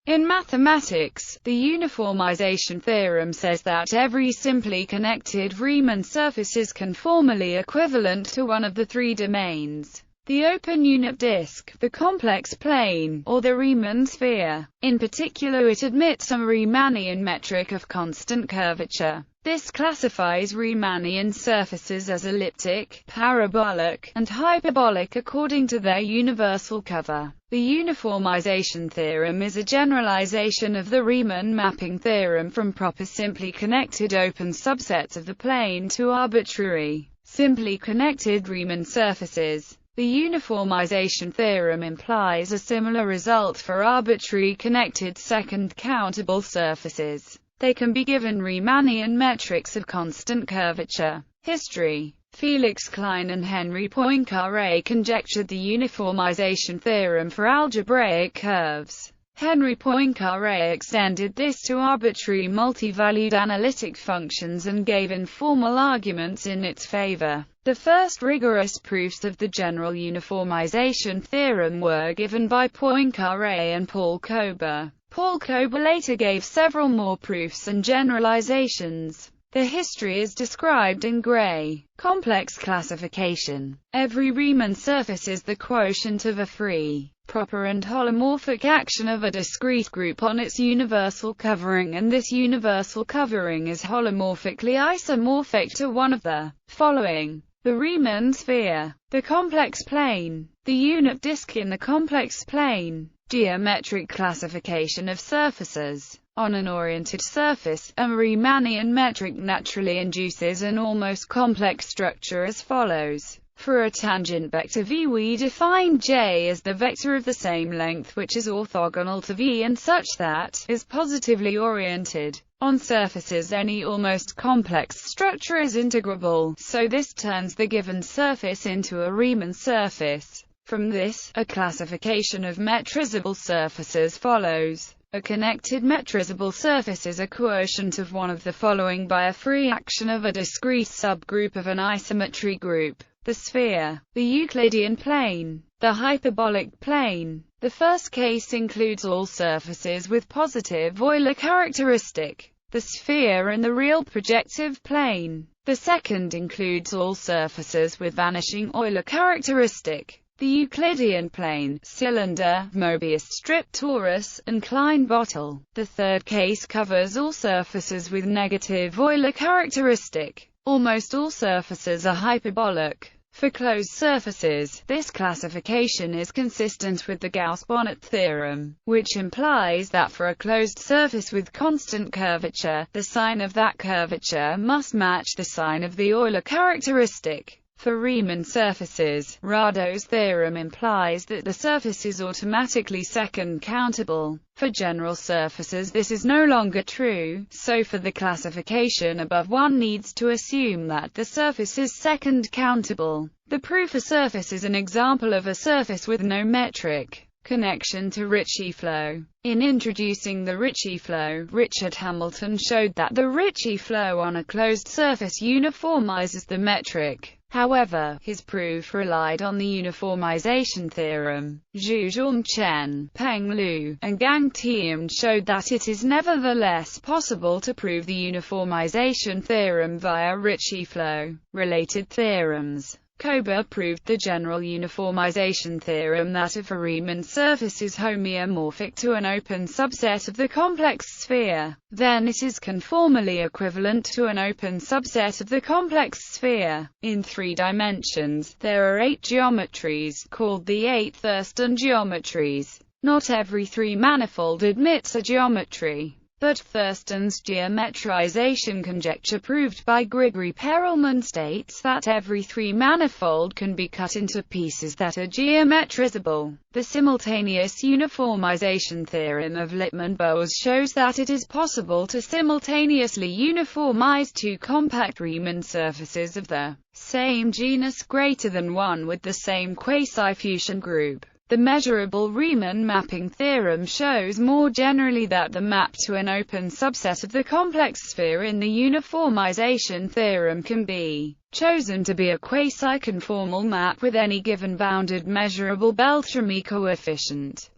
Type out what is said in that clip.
In mathematics, the uniformization theorem says that every simply connected Riemann surface is conformally equivalent to one of the three domains: the open unit disk, the complex plane, or the Riemann sphere. In particular, it admits a Riemannian metric of constant curvature. This classifies Riemannian surfaces as elliptic, parabolic, and hyperbolic according to their universal cover. The uniformization theorem is a generalization of the Riemann mapping theorem from proper simply connected open subsets of the plane to arbitrary, simply connected Riemann surfaces. The uniformization theorem implies a similar result for arbitrary connected second countable surfaces. They can be given Riemannian metrics of constant curvature. History: Felix Klein and Henri Poincaré conjectured the uniformization theorem for algebraic curves. Henri Poincaré extended this to arbitrary multi-valued analytic functions and gave informal arguments in its favor. The first rigorous proofs of the general uniformization theorem were given by Poincaré and Paul Kober. Paul Kober later gave several more proofs and generalizations. The history is described in gray. Complex classification: every Riemann surface is the quotient of a free, proper and holomorphic action of a discrete group on its universal covering, and this universal covering is holomorphically isomorphic to one of the following: the Riemann sphere, the complex plane, the unit disk in the complex plane. Geometric classification of surfaces. On an oriented surface, a Riemannian metric naturally induces an almost complex structure as follows. For a tangent vector v, we define J as the vector of the same length which is orthogonal to v and such that is positively oriented. On surfaces, any almost complex structure is integrable, so this turns the given surface into a Riemann surface. From this, a classification of metrizable surfaces follows. A connected metrizable surface is a quotient of one of the following by a free action of a discrete subgroup of an isometry group: the sphere, the Euclidean plane, the hyperbolic plane. The first case includes all surfaces with positive Euler characteristic, the sphere and the real projective plane. The second includes all surfaces with vanishing Euler characteristic, the Euclidean plane, cylinder, Mobius strip, torus, and Klein bottle. The third case covers all surfaces with negative Euler characteristic. Almost all surfaces are hyperbolic. For closed surfaces, this classification is consistent with the Gauss-Bonnet theorem, which implies that for a closed surface with constant curvature, the sign of that curvature must match the sign of the Euler characteristic. For Riemann surfaces, Rado's theorem implies that the surface is automatically second countable. For general surfaces this is no longer true, so for the classification above one needs to assume that the surface is second countable. The proof a surface is an example of a surface with no metric connection to Ricci flow. In introducing the Ricci flow, Richard Hamilton showed that the Ricci flow on a closed surface uniformizes the metric. However, his proof relied on the uniformization theorem. Zhu Zhongchen, Peng Lu, and Gang Tian showed that it is nevertheless possible to prove the uniformization theorem via Ricci flow. Related theorems. Kober proved the general uniformization theorem that if a Riemann surface is homeomorphic to an open subset of the complex sphere, then it is conformally equivalent to an open subset of the complex sphere. In 3 dimensions, there are 8 geometries, called the 8 Thurston geometries. Not every 3-manifold admits a geometry, but Thurston's geometrization conjecture proved by Grigory Perelman states that every 3-manifold can be cut into pieces that are geometrizable. The simultaneous uniformization theorem of Lippmann-Bose shows that it is possible to simultaneously uniformize 2 compact Riemann surfaces of the same genus greater than 1 with the same quasi-Fuchsian group. The measurable Riemann mapping theorem shows more generally that the map to an open subset of the complex sphere in the uniformization theorem can be chosen to be a quasi-conformal map with any given bounded measurable Beltrami coefficient.